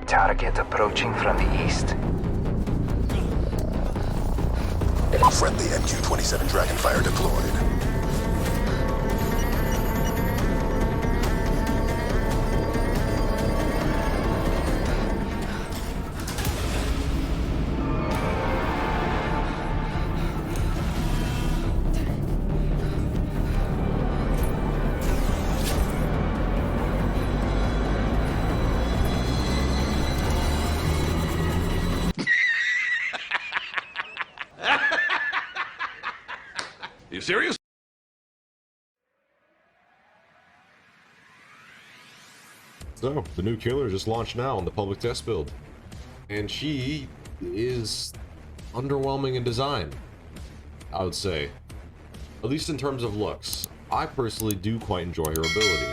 Target approaching from the east. Friendly MQ-27 Dragonfire deployed. You serious? So, the new killer just launched now on the public test build. And she is underwhelming in design, I would say. At least in terms of looks. I personally do quite enjoy her ability.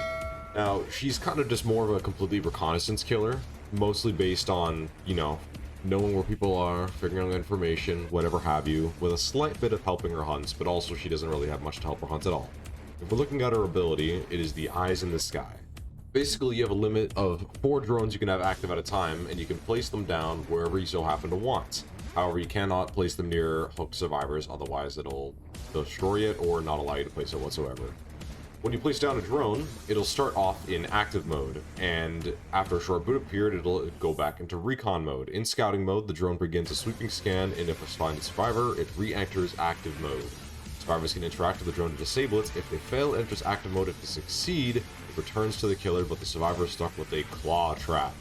Now, she's kind of just more of a completely reconnaissance killer, mostly based on, you know, knowing where people are, figuring out information, whatever have you, with a slight bit of helping her hunts, but also she doesn't really have much to help her hunt at all. If we're looking at her ability, it is the eyes in the sky. Basically, you have a limit of 4 drones you can have active at a time, and you can place them down wherever you so happen to want. However, you cannot place them near hooked survivors, otherwise it'll destroy it or not allow you to place it whatsoever. When you place down a drone, it'll start off in active mode, and after a short boot up period, it'll go back into recon mode. In scouting mode, the drone begins a sweeping scan, and if it's finds a survivor, it re-enters active mode. Survivors can interact with the drone to disable it. If they fail, it enters active mode. If they succeed, it returns to the killer, but the survivor is stuck with a claw trap.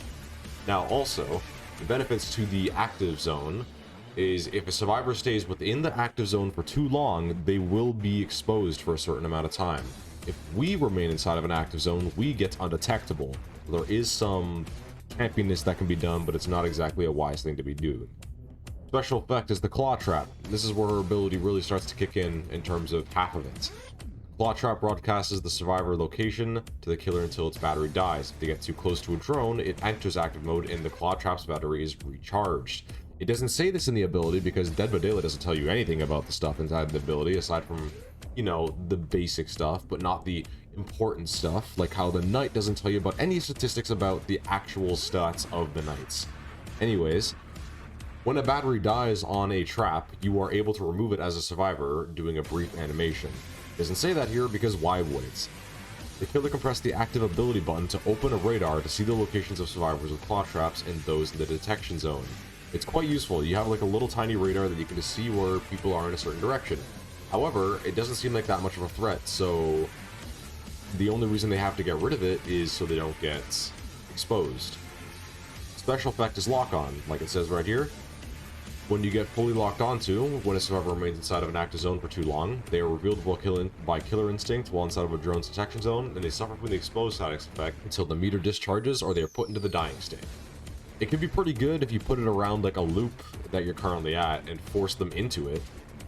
Now also, the benefits to the active zone is if a survivor stays within the active zone for too long, they will be exposed for a certain amount of time. If we remain inside of an active zone, we get undetectable. There is some campiness that can be done, but it's not exactly a wise thing to be doing. Special effect is the claw trap. This is where her ability really starts to kick in terms of half of it. Claw trap broadcasts the survivor location to the killer until its battery dies. If they get too close to a drone, it enters active mode and the claw trap's battery is recharged. It doesn't say this in the ability because Dead by Daylight doesn't tell you anything about the stuff inside the ability aside from, you know, the basic stuff, but not the important stuff, like how the knight doesn't tell you about any statistics about the actual stats of the knights. Anyways, when a battery dies on a trap, you are able to remove it as a survivor, doing a brief animation. It doesn't say that here because why would it? The killer can press the active ability button to open a radar to see the locations of survivors with claw traps and those in the detection zone. It's quite useful. You have like a little tiny radar that you can just see where people are in a certain direction. However, it doesn't seem like that much of a threat, so the only reason they have to get rid of it is so they don't get exposed. Special effect is lock on, like it says right here. When you get fully locked onto, when a survivor remains inside of an active zone for too long, they are revealed by killer instinct while inside of a drone's detection zone, and they suffer from the exposed status effect until the meter discharges or they are put into the dying state. It can be pretty good if you put it around like a loop that you're currently at and force them into it,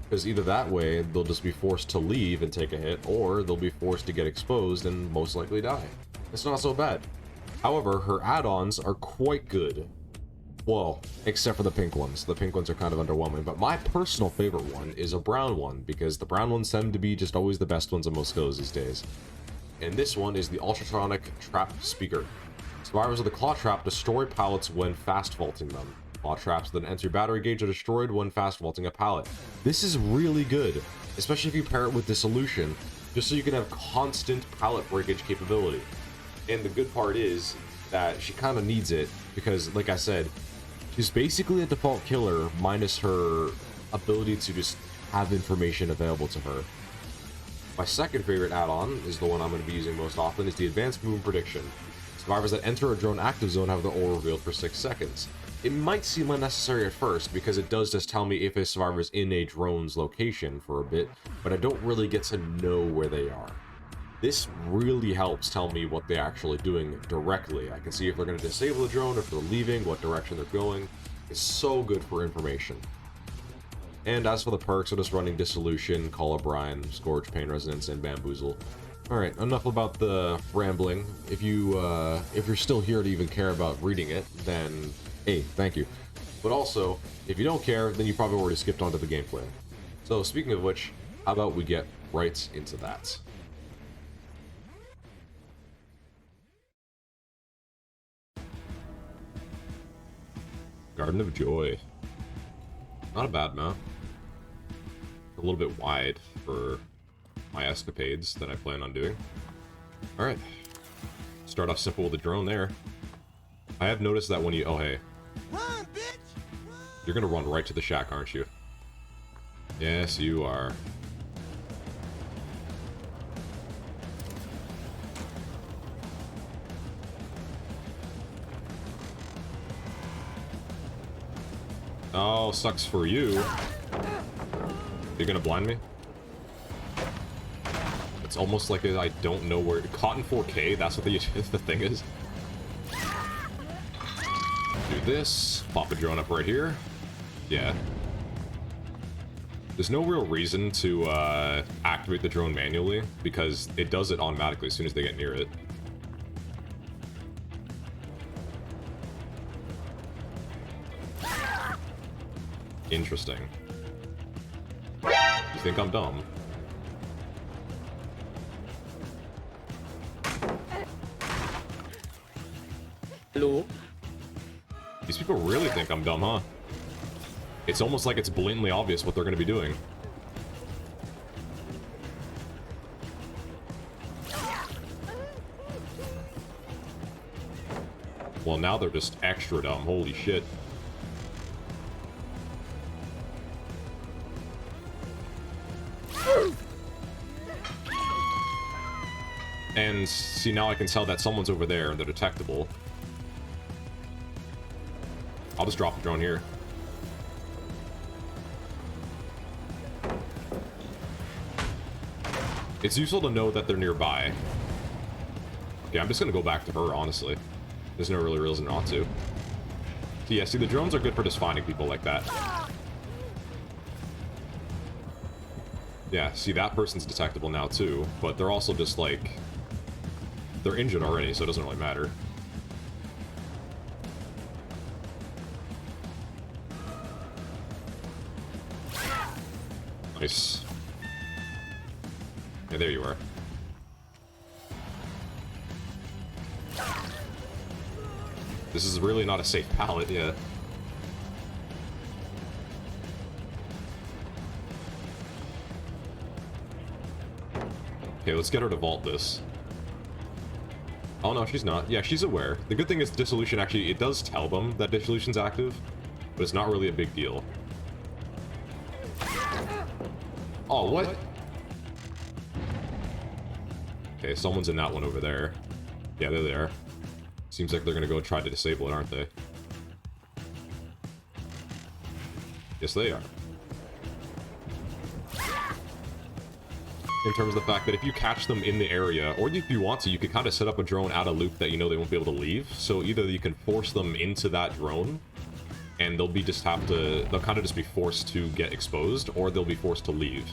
because either that way they'll just be forced to leave and take a hit, or they'll be forced to get exposed and most likely die. It's not so bad. However, her add-ons are quite good. Well, except for the pink ones. The pink ones are kind of underwhelming, but my personal favorite one is a brown one, because the brown ones tend to be just always the best ones on most killers these days. And this one is the Ultratronic Trap Speaker. Survivors of the claw trap destroy pallets when fast vaulting them. Claw traps that enter your battery gauge are destroyed when fast vaulting a pallet. This is really good, especially if you pair it with dissolution, just so you can have constant pallet breakage capability. And the good part is that she kind of needs it, because like I said, she's basically a default killer minus her ability to just have information available to her. My second favorite add-on is the one I'm going to be using most often, is the Advanced Movement Prediction. Survivors that enter a drone active zone have their aura revealed for 6 seconds. It might seem unnecessary at first because it does just tell me if a survivor is in a drone's location for a bit, but I don't really get to know where they are. This really helps tell me what they're actually doing directly. I can see if they're going to disable the drone, if they're leaving, what direction they're going. It's so good for information. And as for the perks, I'm just running Dissolution, Call O'Brien, Scourge, Pain Resonance, and Bamboozle. Alright, enough about the rambling. If you're still here to even care about reading it, then hey, thank you. But also, if you don't care, then you probably already skipped onto the gameplay. So speaking of which, how about we get right into that? Garden of Joy. Not a bad map. A little bit wide for my escapades that I plan on doing. Alright. Start off simple with a drone there. I have noticed that when you... Oh, hey. Run, bitch! Run. You're gonna run right to the shack, aren't you? Yes, you are. Oh, sucks for you. You're gonna blind me? It's almost like I don't know where... Cotton 4K, that's what the thing is. Do this. Pop a drone up right here. Yeah. There's no real reason to activate the drone manually, because it does it automatically as soon as they get near it. Interesting. You think I'm dumb? Hello? These people really think I'm dumb, huh? It's almost like it's blatantly obvious what they're going to be doing. Well, now they're just extra dumb. Holy shit. And see, now I can tell that someone's over there and they're detectable. I'll just drop the drone here. It's useful to know that they're nearby. Okay, I'm just gonna go back to her, honestly. There's no really reason not to. So yeah, see, the drones are good for just finding people like that. Yeah, see, that person's detectable now, too. But they're also just, like... They're injured already, so it doesn't really matter. Nice. Yeah, there you are. This is really not a safe pallet, yeah. Okay, let's get her to vault this. Oh no, she's not. Yeah, she's aware. The good thing is dissolution actually, it does tell them that dissolution's active, but it's not really a big deal. Oh, what? Okay, someone's in that one over there. Yeah, they're there. Seems like they're gonna go try to disable it, aren't they? Yes, they are. In terms of the fact that if you catch them in the area, or if you want to, you can kind of set up a drone out of loop that you know they won't be able to leave. So either you can force them into that drone, and they'll kind of just be forced to get exposed, or they'll be forced to leave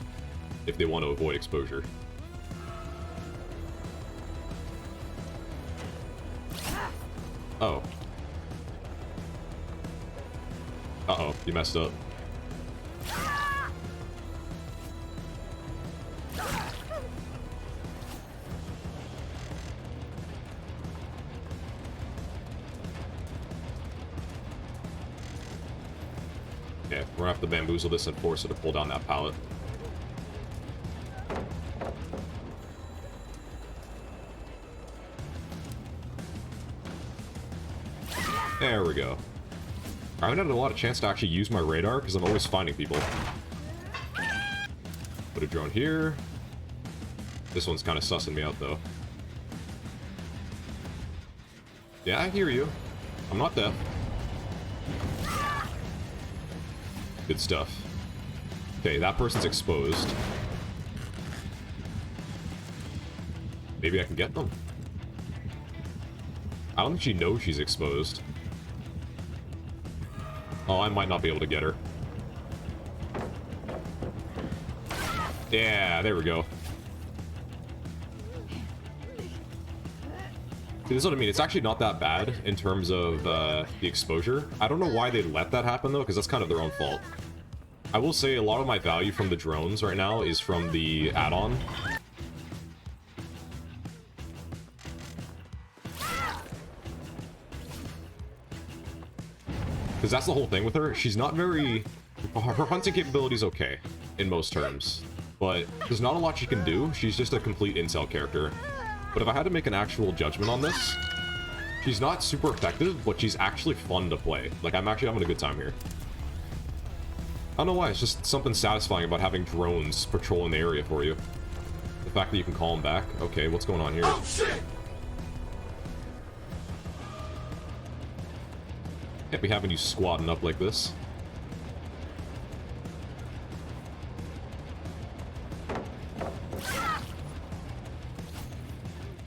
if they want to avoid exposure. Oh. Uh-oh, you messed up. Okay, we're gonna have to bamboozle this and force it to pull down that pallet. There we go. I haven't had a lot of chance to actually use my radar because I'm always finding people. Put a drone here. This one's kind of sussing me out though. Yeah, I hear you. I'm not deaf. Good stuff. Okay, that person's exposed. Maybe I can get them. I don't think she knows she's exposed. Oh, I might not be able to get her. Yeah, there we go. See, this is what I mean. It's actually not that bad in terms of the exposure. I don't know why they let that happen, though, because that's kind of their own fault. I will say a lot of my value from the drones right now is from the add-on. Because that's the whole thing with her. She's not very... Her hunting capability is okay, in most terms. But there's not a lot she can do. She's just a complete incel character. But if I had to make an actual judgment on this, she's not super effective, but she's actually fun to play. Like, I'm actually having a good time here. I don't know why, it's just something satisfying about having drones patrolling the area for you. The fact that you can call them back. Okay, what's going on here? Oh, shit! Can't be having you squatting up like this.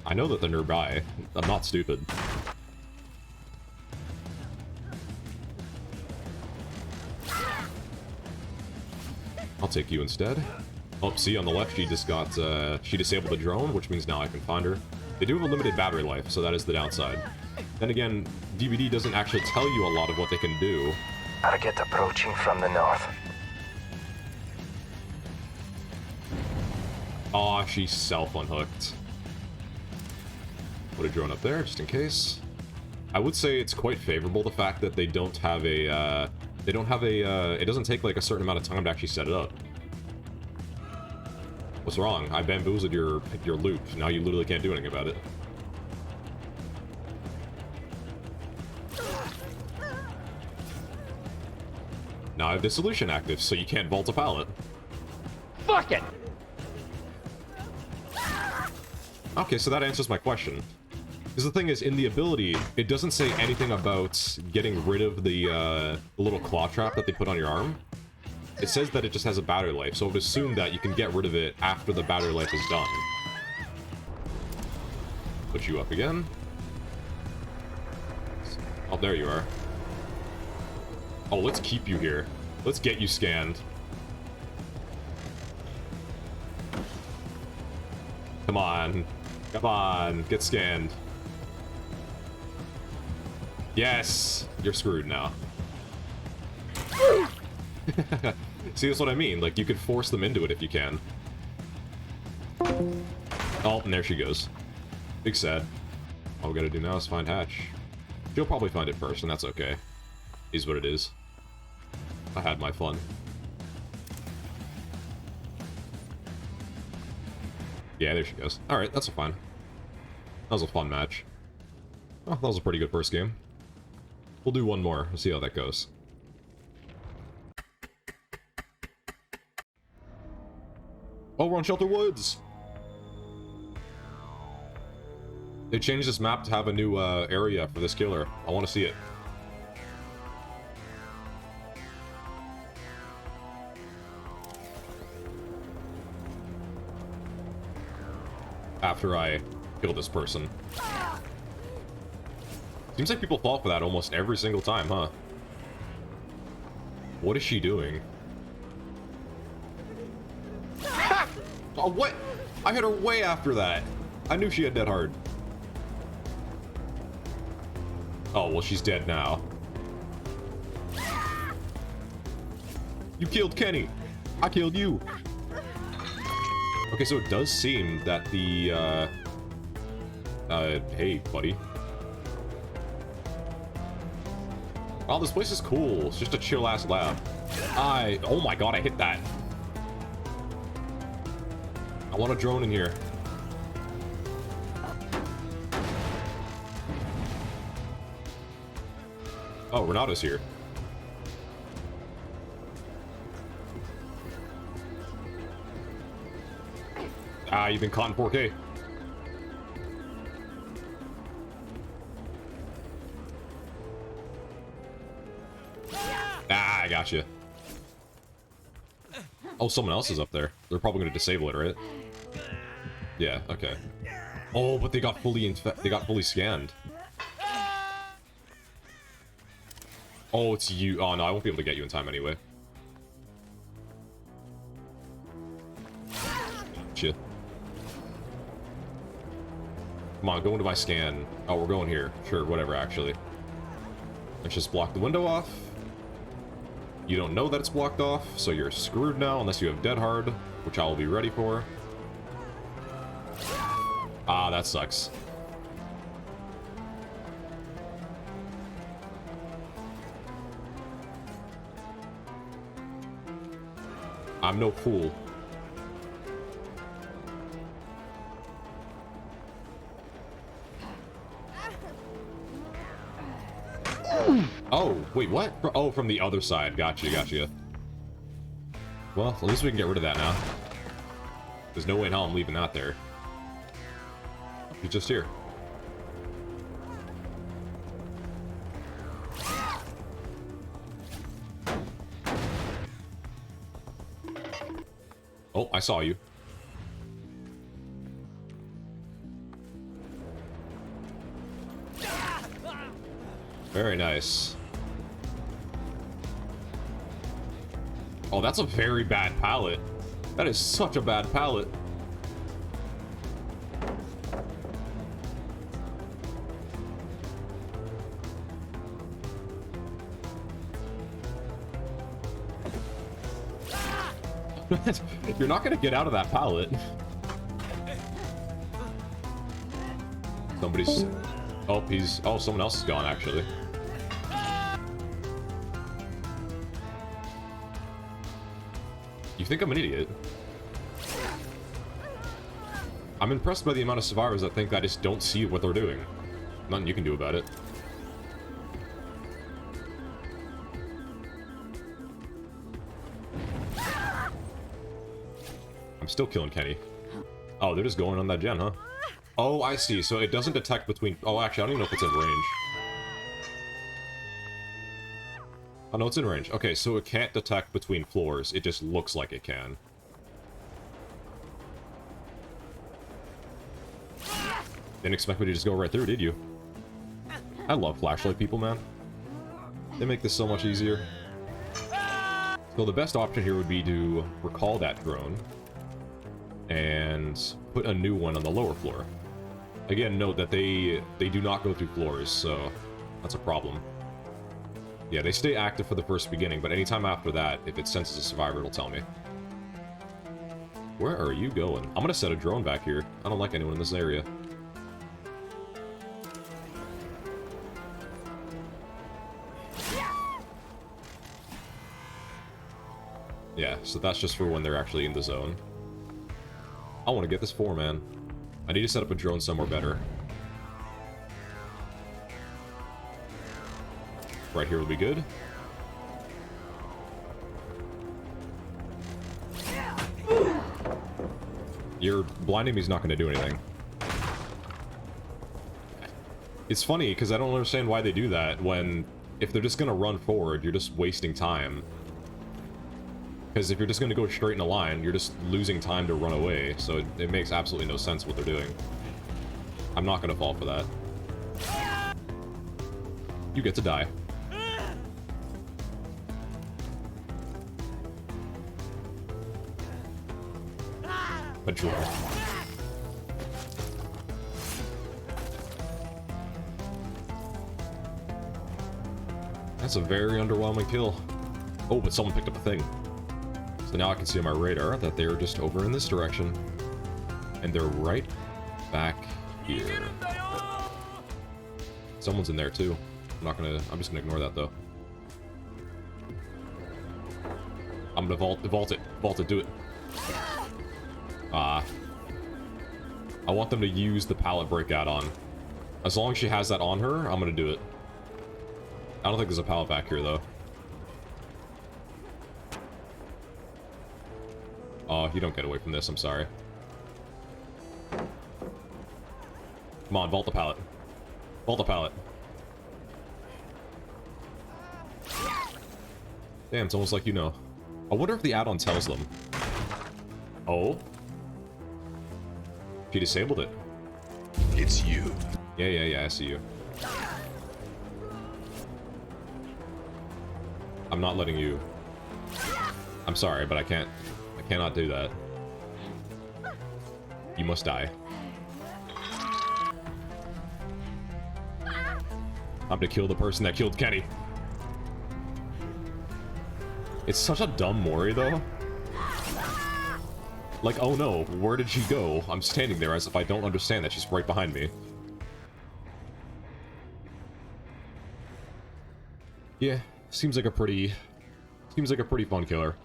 I know that they're nearby. I'm not stupid. I'll take you instead. Oh, see, on the left, she just got, she disabled the drone, which means now I can find her. They do have a limited battery life, so that is the downside. Then again, DVD doesn't actually tell you a lot of what they can do. Target approaching from the north. Aw, she's self-unhooked. Put a drone up there, just in case. I would say it's quite favorable, the fact that they don't have a, it doesn't take, like, a certain amount of time to actually set it up. What's wrong? I bamboozled your loop. Now you literally can't do anything about it. Now I have dissolution active, so you can't vault a pallet. Fuck it! Okay, so that answers my question. Because the thing is, in the ability, it doesn't say anything about getting rid of the little claw trap that they put on your arm. It says that it just has a battery life, so I would assume that you can get rid of it after the battery life is done. Put you up again. Oh, there you are. Oh, let's keep you here. Let's get you scanned. Come on. Come on. Get scanned. Yes! You're screwed now. See, that's what I mean. Like, you could force them into it if you can. Oh, and there she goes. Big sad. All we gotta do now is find Hatch. She'll probably find it first, and that's okay. Is what it is. I had my fun. Yeah, there she goes. Alright, that's fine. That was a fun match. Oh, that was a pretty good first game. We'll do one more. We'll see how that goes. Oh, we're on Shelter Woods! They changed this map to have a new area for this killer. I want to see it. After I kill this person. Seems like people fall for that almost every single time, huh? What is she doing? Oh, what? I hit her way after that. I knew she had dead hard. Oh, well, she's dead now. You killed Kenny. I killed you. Okay, so it does seem that the, hey, buddy. Oh, this place is cool. It's just a chill-ass lab. Oh my god, I hit that. I want a drone in here. Oh, Renato's here. Ah, you've been caught in 4K. Ah, I got you. Oh, someone else is up there. They're probably going to disable it, right? Yeah, okay. Oh, but they got fully scanned. Oh, it's you. Oh, no, I won't be able to get you in time anyway. Shit. Come on, go into my scan. Oh, we're going here. Sure, whatever, actually. Let's just block the window off. You don't know that it's blocked off, so you're screwed now unless you have dead hard, which I will be ready for. Ah, that sucks. I'm no fool. Oh, wait, what? Oh, from the other side. Gotcha, gotcha. Well, at least we can get rid of that now. There's no way in hell I'm leaving that there. He's just here. Oh, I saw you. Very nice. Oh, that's a very bad pallet. That is such a bad pallet. You're not gonna get out of that pallet. Somebody's... Oh, he's... Oh, someone else is gone, actually. You think I'm an idiot? I'm impressed by the amount of survivors that think I just don't see what they're doing. Nothing you can do about it. I'm still killing Kenny. Oh, they're just going on that gen, huh? Oh, I see. So it doesn't detect between... Oh, actually, I don't even know if it's in range. Oh, no, it's in range. Okay, so it can't detect between floors. It just looks like it can. Didn't expect me to just go right through, did you? I love flashlight people, man. They make this so much easier. So the best option here would be to recall that drone and put a new one on the lower floor. Again, note that they do not go through floors, so that's a problem. Yeah, they stay active for the first beginning, but anytime after that, if it senses a survivor, it'll tell me. Where are you going? I'm gonna set a drone back here. I don't like anyone in this area. Yeah, so that's just for when they're actually in the zone. I want to get this 4-man. I need to set up a drone somewhere better. Right here will be good. Your blinding me is not going to do anything. It's funny, because I don't understand why they do that when... If they're just going to run forward, you're just wasting time. Because if you're just going to go straight in a line, you're just losing time to run away. So it makes absolutely no sense what they're doing. I'm not going to fall for that. You get to die. A draw. That's a very underwhelming kill. Oh, but someone picked up a thing. So now I can see on my radar that they're just over in this direction. And they're right back here. Someone's in there too. I'm just gonna ignore that though. I'm gonna vault it, do it. I want them to use the pallet breakout on. As long as she has that on her, I'm gonna do it. I don't think there's a pallet back here though. Oh, you don't get away from this, I'm sorry. Come on, vault the pallet. Vault the pallet. Damn, it's almost like you know. I wonder if the add-on tells them. Oh? She disabled it. It's you. Yeah, I see you. I'm not letting you... I'm sorry, but I cannot do that. You must die. I'm to kill the person that killed Kenny. It's such a dumb Mori, though. Like, oh no, where did she go? I'm standing there as if I don't understand that she's right behind me. Yeah, seems like a pretty fun killer.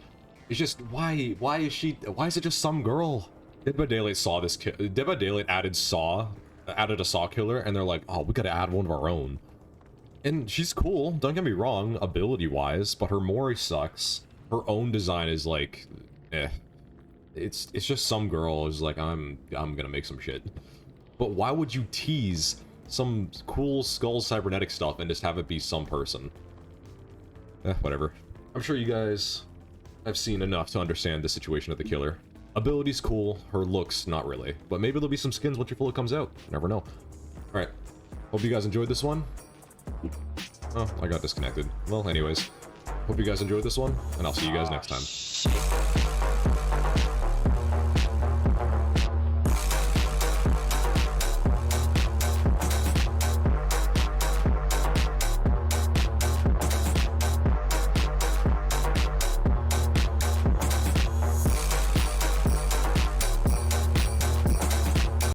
It's just, why is it just some girl? Dead by Daylight saw this Dead by Daylight added a Saw killer, and they're like, oh, we gotta add one of our own. And she's cool, don't get me wrong, ability-wise, but her Mori sucks. Her own design is like, eh. It's just some girl is like, I'm gonna make some shit. But why would you tease some cool Skull cybernetic stuff and just have it be some person? Whatever. I'm sure you guys have seen enough to understand the situation of the killer. Ability's cool, her looks not really. But maybe there'll be some skins once your fully comes out. You never know. Alright. Hope you guys enjoyed this one. Oh, I got disconnected. Well, anyways. Hope you guys enjoyed this one, and I'll see you guys next time.